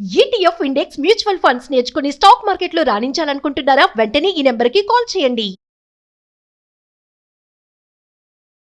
ETF index mutual funds నేర్చుకుని stock మార్కెట్లో రాణించాలనుకుంటున్నారా? వెంటనే ఈ నెంబర్కి కాల్ చేయండి.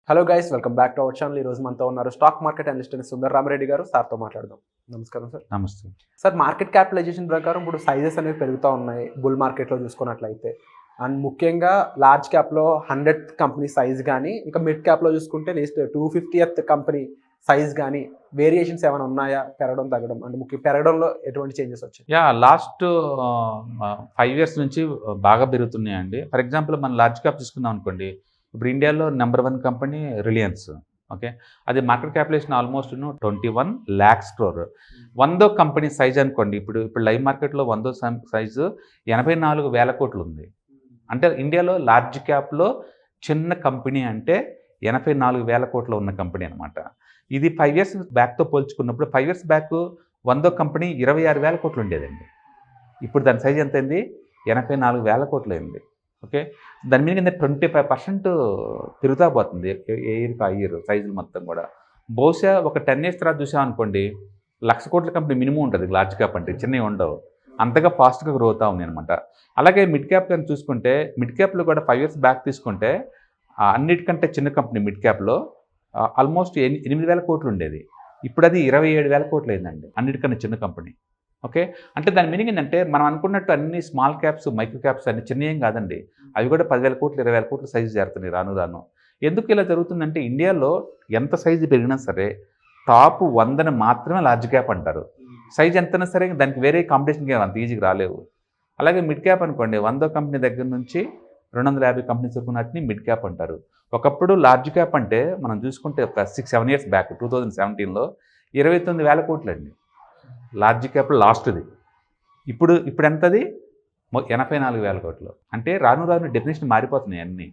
Hello guys, welcome back to our channel. ఈ రోజు మనతో ఉన్నారు stock market analyst Sundar Rama Reddy గారు. సార్తో మాట్లాడదాం. నమస్కారం సార్. నమస్తే సార్, మార్కెట్ క్యాపిటలైజేషన్ ప్రకారం ఇప్పుడు సైజెస్ అనేవి పెరుగుతూ ఉన్నాయి బుల్ మార్కెట్లో చూసుకున్నట్లయితే. అండ్ ముఖ్యంగా లార్జ్ క్యాప్లో 100th కంపెనీ సైజ్ కానీ, ఇంకా మిడ్ క్యాప్లో చూసుకుంటే నెక్స్ట్ 250th కంపెనీ సైజ్ కానీ వేరియేషన్స్ ఏమైనా ఉన్నాయా? పెరగడం తగ్గడం అంటే ముఖ్య పెరగడంలో ఎటువంటి చేంజెస్ వచ్చాయి? లాస్ట్ 5 years నుంచి బాగా పెరుగుతున్నాయండి. ఫర్ ఎగ్జాంపుల్ మనం లార్జ్ క్యాప్ తీసుకుందాం అనుకోండి. ఇప్పుడు ఇండియాలో నెంబర్ 1 కంపెనీ రిలయన్స్. ఓకే, అది market capitalisation almost 21 lakhs crore. 100వ కంపెనీ సైజ్ అనుకోండి. ఇప్పుడు లైవ్ మార్కెట్లో 100వ సైజు 84,000 కోట్లు ఉంది. అంటే ఇండియాలో లార్జ్ క్యాప్లో చిన్న కంపెనీ అంటే 84,000 కోట్లు ఉన్న కంపెనీ అనమాట. ఇది 5 years బ్యాక్తో పోల్చుకున్నప్పుడు 5 years బ్యాక్ 100వ కంపెనీ 26,000 కోట్లు ఉండేదండి. ఇప్పుడు దాని సైజ్ ఎంత అయింది? 84,000 కోట్లు అయింది. ఓకే, దాని మీద కింద 25% పెరుగుతా పోతుంది ఇయర్కి ఆ ఇయర్ సైజులు మొత్తం కూడా. బహుశా ఒక 10 years తర్వాత చూసామనుకోండి, 1,00,000 కోట్ల కంపెనీ మినిమం ఉంటుంది లార్జ్ క్యాప్ అంటే, చిన్నవి ఉండవు. అంతగా ఫాస్ట్గా గ్రో అవుతూ ఉంది అనమాట. అలాగే మిడ్ క్యాప్ కానీ చూసుకుంటే, మిడ్ క్యాప్లో కూడా 5 years బ్యాక్ తీసుకుంటే అన్నిటికంటే చిన్న కంపెనీ మిడ్ క్యాప్లో ఆల్మోస్ట్ 8,000 కోట్లు ఉండేది. ఇప్పుడు అది 27,000 కోట్లు అయిందండి, అన్నిటికన్నా చిన్న కంపెనీ. ఓకే, అంటే దాని మీనింగ్ ఏంటంటే, మనం అనుకున్నట్టు అన్ని స్మాల్ క్యాప్స్ మైక్రో క్యాప్స్ అన్ని చిన్న ఏం కాదండి. అవి కూడా 10,000 కోట్లు 20,000 కోట్లు సైజు చేరుతున్నాయి రాను. ఎందుకు ఇలా జరుగుతుందంటే, ఇండియాలో ఎంత సైజు పెరిగినా సరే టాప్ 100ని మాత్రమే లార్జ్ క్యాప్ అంటారు. సైజ్ ఎంతైనా సరే దానికి వేరే కాంపిటీషన్ గేమ్ అంత ఈజీగా రాలేవు. అలాగే మిడ్ క్యాప్ అనుకోండి, 100 కంపెనీ దగ్గర నుంచి 250 కంపెనీస్ వరకున్నట్టుని మిడ్ క్యాప్ అంటారు. ఒకప్పుడు లార్జ్ క్యాప్ అంటే మనం చూసుకుంటే ఒక 6-7 years బ్యాక్ 2017లో 29,000 కోట్లు అండి లార్జ్ క్యాప్ లాస్ట్ది. ఇప్పుడు ఎంతది? 84,000 కోట్లు. అంటే రాను డెఫినేషన్ మారిపోతున్నాయి అన్నీ.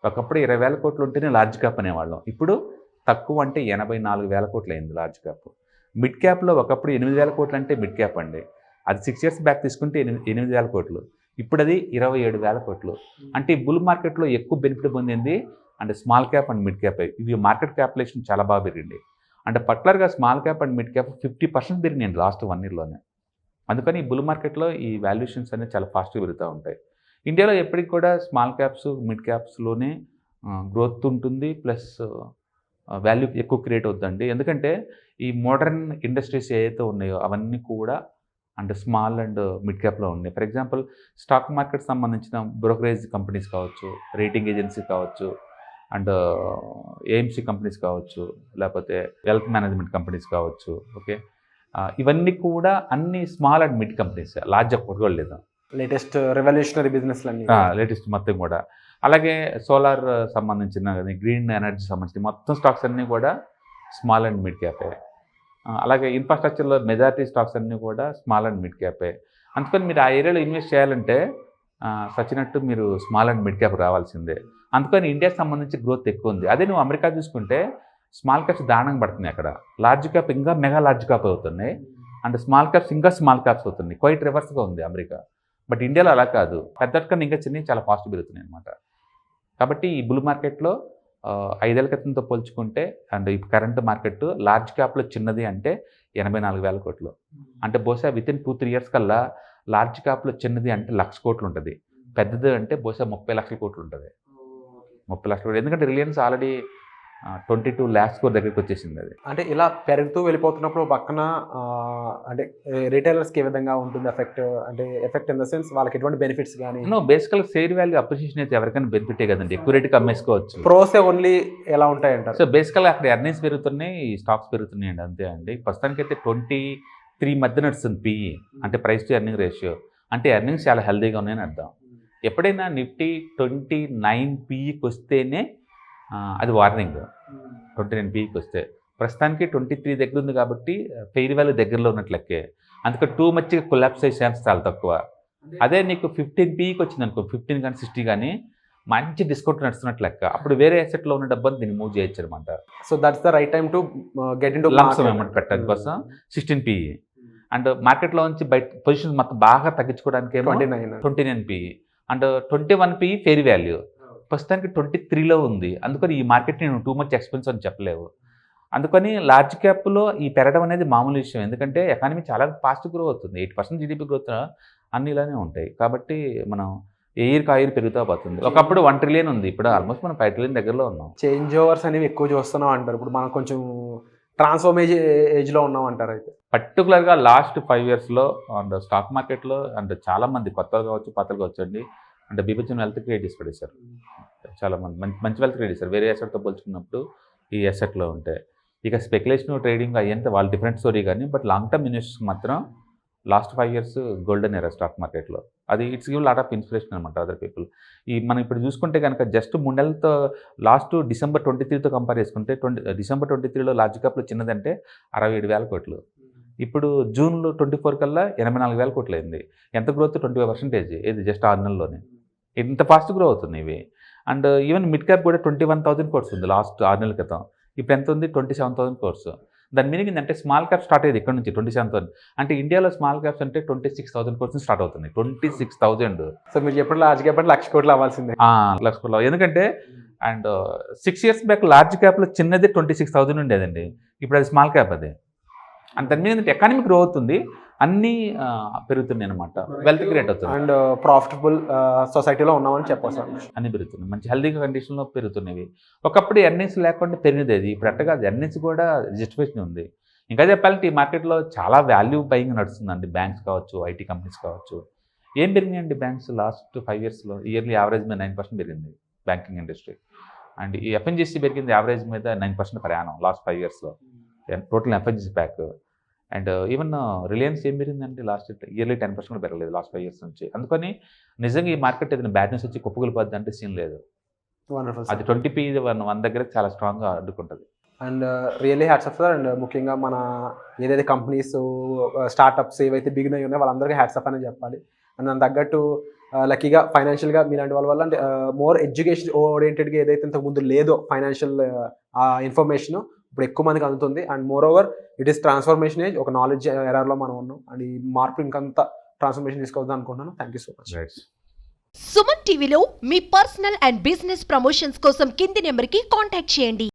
ఒకప్పుడు 20,000 కోట్లు ఉంటేనే లార్జ్ క్యాప్ అనేవాళ్ళం. ఇప్పుడు తక్కువ అంటే 84,000 కోట్లు అయింది లార్జ్ క్యాప్. మిడ్ క్యాప్లో ఒకప్పుడు 8,000 కోట్లు అంటే మిడ్ క్యాప్ అండి. అది 6 years బ్యాక్ తీసుకుంటే 8,000 కోట్లు. ఇప్పుడు అది 27,000 కోట్లు. అంటే ఈ బుల్ మార్కెట్లో ఎక్కువ బెనిఫిట్ పొందింది అంటే small cap and mid cap. ఇవి మార్కెట్ క్యాపిటలైజేషన్ చాలా బాగా పెరిగింది. అంటే పర్టికులర్గా small cap and mid cap 50% పెరిగినాయండి లాస్ట్ 1 yearలోనే. అందుకని ఈ బుల్ మార్కెట్లో ఈ వాల్యుయేషన్స్ అనేవి చాలా ఫాస్ట్గా పెరుగుతూ ఉంటాయి. ఇండియాలో ఎప్పటికి కూడా స్మాల్ క్యాప్స్ మిడ్ క్యాప్స్లోనే గ్రోత్ ఉంటుంది, ప్లస్ వాల్యూ ఎక్కువ క్రియేట్ అవుతుందండి. ఎందుకంటే ఈ మోడర్న్ ఇండస్ట్రీస్ ఏవైతే ఉన్నాయో అవన్నీ కూడా అంటే స్మాల్ అండ్ మిడ్ క్యాప్లో ఉన్నాయి. ఫర్ ఎగ్జాంపుల్ స్టాక్ మార్కెట్ సంబంధించిన బ్రోకరేజ్ కంపెనీస్ కావచ్చు, రేటింగ్ ఏజెన్సీ కావచ్చు, అండ్ ఏఎంసీ కంపెనీస్ కావచ్చు, లేకపోతే వెల్త్ మేనేజ్మెంట్ కంపెనీస్ కావచ్చు. ఓకే, ఇవన్నీ కూడా అన్ని small and mid companies, large ఒక్కటి కూడా లేదు. లేటెస్ట్ రెవల్యూషనరీ బిజినెస్లన్నీ లేటెస్ట్ మొత్తం కూడా. అలాగే సోలార్ సంబంధించిన గ్రీన్ ఎనర్జీ సంబంధించిన మొత్తం స్టాక్స్ అన్నీ కూడా స్మాల్ అండ్ మిడ్ క్యాపే. అలాగే ఇన్ఫ్రాస్ట్రక్చర్లో మెజారిటీ స్టాక్స్ అన్నీ కూడా స్మాల్ అండ్ మిడ్ క్యాపే. అందుకని మీరు ఆ ఏరియాలో ఇన్వెస్ట్ చేయాలంటే సచ్చినట్టు మీరు స్మాల్ అండ్ మిడ్ క్యాప్ రావాల్సిందే. అందుకని ఇండియాకి సంబంధించి గ్రోత్ ఎక్కువ ఉంది. అదే నువ్వు అమెరికా చూసుకుంటే స్మాల్ క్యాప్స్ దారుణంగా పడుతున్నాయి. అక్కడ లార్జ్ క్యాప్ ఇంకా మెగా లార్జ్ క్యాప్ అవుతున్నాయి, అండ్ స్మాల్ క్యాప్స్ ఇంకా స్మాల్ క్యాప్స్ అవుతున్నాయి. క్వైట్ రివర్స్గా ఉంది అమెరికా. బట్ ఇండియాలో అలా కాదు, పెద్దకన్నా ఇంకా చిన్నవి చాలా ఫాస్ట్ పెరుగుతున్నాయి అనమాట. కాబట్టి ఈ బుల్ మార్కెట్లో 5 ఏళ్ల క్రితంతో పోల్చుకుంటే అండ్ ఈ కరెంట్ మార్కెట్ లార్జ్ క్యాప్లో చిన్నది అంటే 84,000 కోట్లు. అంటే బహుశా వితిన్ 2-3 years కల్లా లార్జ్ క్యాప్లో చిన్నది అంటే 1,00,000 కోట్లు ఉంటుంది, పెద్దది అంటే బహుశా 30 లక్షల కోట్లు ఉంటుంది. 30 లక్షల కోట్లు. ఎందుకంటే రిలయన్స్ ఆల్రెడీ 22 lakhs crore దగ్గరికి వచ్చేసింది. అది అంటే ఇలా పెరుగుతూ వెళ్ళిపోతున్నప్పుడు పక్కన అంటే రిటైలర్స్కి ఏ విధంగా ఉంటుంది ఎఫెక్ట్? అంటే ఎఫెక్ట్ ఇన్ ద సెన్స్ వాళ్ళకి ఎటువంటి బెనిఫిట్స్ కానీ? బేసికల్గా షేర్ వాల్యూ అప్రిషియేషన్ అయితే ఎవరికైనా బెనిఫిటే కదండి, ఎక్కువ రేటుకి అమ్మేసుకోవచ్చు. ప్రోసే ఓన్లీ ఎలా ఉంటాయంటారు? సో బేసికల్గా అక్కడ ఎర్నింగ్స్ పెరుగుతున్నాయి, స్టాక్స్ పెరుగుతున్నాయండి, అంతే అండి. ప్రస్తుతానికైతే 23 మధ్య నడుస్తుంది పిఈ, అంటే ప్రైస్ టు ఎర్నింగ్ రేషియో. అంటే ఎర్నింగ్స్ చాలా హెల్దీగా ఉన్నాయని అర్థం. ఎప్పుడైనా నిఫ్టీ 29 పిఈకి వస్తేనే అది వార్నింగ్. 29 పిఈకి వస్తే ప్రస్తుతానికి 23 దగ్గర ఉంది కాబట్టి ఫెయిర్ వాల్యూ దగ్గరలో ఉన్నట్లు లెక్కే. అందుకే టూ మచ్గా కొలాప్స్ అయ్యే ఛాన్స్ చాలా తక్కువ. అదే నీకు 15 పిఈకి వచ్చింది అనుకో, 15 కానీ 60 కానీ మంచి డిస్కౌంట్ నడుస్తున్నట్లు లెక్క. అప్పుడు వేరే అసెట్లో ఉన్న డబ్బుని దీన్ని మూవ్ చేయొచ్చు అనమాట. So that's the right time to get in to lump sum amount పెట్టడం కోసం 16 పిఈ. అండ్ మార్కెట్లో నుంచి బయట పొజిషన్ మొత్తం బాగా తగ్గించుకోవడానికి 29 PE. And 21 PE fair value. ప్రస్తుతానికి 23లో ఉంది. అందుకని ఈ మార్కెట్ నేను టూ మచ్ ఎక్స్పెన్సివ్ అని చెప్పలేవు. అందుకని లార్జ్ క్యాప్లో ఈ పెరగడం అనేది మామూలు విషయం, ఎందుకంటే ఎకానమీ చాలా ఫాస్ట్ గ్రో అవుతుంది. 8% జీడీపీ గ్రోత్ అన్ని ఇలానే ఉంటాయి. కాబట్టి మనం ఏ ఇయర్కి ఆ ఇయర్ పెరుగుతూ పోతుంది. ఒకప్పుడు 1 ట్రిలియన్ ఉంది, ఇప్పుడు ఆల్మోస్ట్ మనం 5 ట్రిలియన్ దగ్గరలో ఉన్నాం. చేంజ్ ఓవర్స్ అనేవి ఎక్కువ చూస్తున్నాం అంటారు. ఇప్పుడు మనం కొంచెం ట్రాన్స్ఫార్మ్ ఏజ్లో ఉన్నాం అంటారు. అయితే పర్టికులర్గా లాస్ట్ 5 ఇయర్స్లో అండ్ స్టాక్ మార్కెట్లో అండ్ చాలామంది కొత్తలు కావచ్చు పాతలు కావచ్చు అండి, అంటే బీభత్సం వెల్త్ క్రియేట్ చేసి పడేశారు. చాలామంది మంచి వెల్త్ క్రియేట్ చేశారు. వేరే అసెట్తో పోల్చుకున్నప్పుడు ఈ అసెట్లో ఉంటాయి. ఇక స్పెక్యులేషన్ ట్రేడింగ్ అయ్యేంత వాళ్ళు డిఫరెంట్ స్టోరీ కానీ, బట్ లాంగ్ టర్మ్ ఇన్వెస్టర్స్ మాత్రం last 5 years golden era stock మార్కెట్లో. అది it's give lot of inspiration అనమాట అదర్ పీపుల్. మనం ఇప్పుడు చూసుకుంటే కనుక జస్ట్ 3 నెలలతో లాస్ట్ December 23తో కంపేర్ చేసుకుంటే December 23లో లార్జ్ క్యాప్లో చిన్నదంటే 67,000 కోట్లు. ఇప్పుడు జూన్లో 24 కల్లా 84,000 కోట్లు అయింది. ఎంత గ్రోత్? 25%. ఇది జస్ట్ 6 నెలల్లోనే. ఇంత ఫాస్ట్ గ్రో అవుతుంది ఇవి. అండ్ ఈవెన్ మిడ్ క్యాప్ కూడా 21,000 కోర్స్ ఉంది లాస్ట్ 6 నెలల క్రితం. ఇప్పుడు ఎంత ఉంది? 27,000 కోర్స్. దాని మీనింగ్ ఏంటంటే స్మాల్ క్యాప్ స్టార్ట్ అయ్యేది ఇక్కడ నుంచి 27,000. అంటే ఇండియాలో స్మాల్ క్యాప్స్ అంటే 26,000 కోర్స్ స్టార్ట్ అవుతుంది. 26,000. సో మీరు చెప్పిన లార్జ్ క్యాప్ అంటే 1,00,000 కోట్లు అవ్వాల్సిందే. 1,00,000 కోట్లు. ఎందుకంటే అండ్ 6 ఇయర్స్ బ్యాక్ లార్జ్ క్యాప్లో చిన్నది 26,000 ఉండేదండి. ఇప్పుడు అది స్మాల్ క్యాప్ అది. అండ్ దాని మీద ఏంటంటే ఎకానమీ గ్రో అవుతుంది, అన్నీ పెరుగుతున్నాయి అనమాట, వెల్త్ క్రియేట్ అవుతుంది. అండ్ ప్రాఫిటబుల్ సొసైటీలో ఉన్నామని చెప్పొచ్చు. అన్నీ పెరుగుతున్నాయి, మంచి హెల్తీగా కండిషన్లో పెరుగుతున్నవి. ఒకప్పుడు ఎర్నింగ్స్ లేకుండా పెరిగినది అది, ఇప్పుడు అట్టగా ఎర్నింగ్స్ కూడా జస్టిఫికేషన్ ఉంది. ఇంకా చెప్పాలంటే ఈ మార్కెట్లో చాలా వాల్యూ బయింగ్ నడుస్తుందండి. బ్యాంక్స్ కావచ్చు, ఐటీ కంపెనీస్ కావచ్చు. ఏం పెరిగినాయండి బ్యాంక్స్ లాస్ట్ 5 ఇయర్స్లో? ఇయర్లీ యావరేజ్ మీద 9% పెరిగింది బ్యాంకింగ్ ఇండస్ట్రీ. అండ్ ఈ ఎఫ్ఎన్జీసీ పెరిగింది యావరేజ్ మీద 9% per annum లాస్ట్ 5 ఇయర్స్లో, total FMCG pack. And even Reliance ఏం పెరిగిందండి లాస్ట్ ఇయర్లీ 10% కూడా పెరగలేదు లాస్ట్ 5 ఇయర్స్ నుంచి. అందుకని నిజంగా ఈ మార్కెట్ ఏదైనా బ్యాడ్ న్యూస్ వచ్చి కుప్పగలిపోద్ది అంటే సీన్ లేదు. అది 20p 1 దగ్గర చాలా స్ట్రాంగ్గా అడ్డుకుంటుంది. And really hats off sir. And ముఖ్యంగా మన ఏదైతే కంపెనీస్ స్టార్టప్స్ ఏవైతే బిగిన్ అయ్యి ఉన్నాయో వాళ్ళందరికీ హ్యాట్స్ ఆఫ్ అని చెప్పాలి. అండ్ దాని తగ్గట్టు లక్కీగా ఫైనాన్షియల్గా మీలాంటి వాళ్ళ వల్ల అంటే మోర్ ఎడ్యుకేషన్ ఓరియంటెడ్గా ఏదైతే ఇంతకుముందు లేదో ఫైనాన్షియల్ ఇన్ఫర్మేషన్ ఇప్పుడు ఎక్కువ మందికి అందుతుంది. And more over it is transformation age, ఒక నాలెడ్జ్ ఎరాలో మనం ఉన్నాం. అండ్ ఈ మార్పు ఇంకంత ట్రాన్స్ఫర్మేషన్ తీసుకోవద్దు అనుకుంటున్నాను. Thank you so much. Suman టీవీలో మీ పర్సనల్ అండ్ బిజినెస్ ప్రమోషన్స్ కోసం కింది నెంబర్కి కాంటాక్ట్ చేయండి.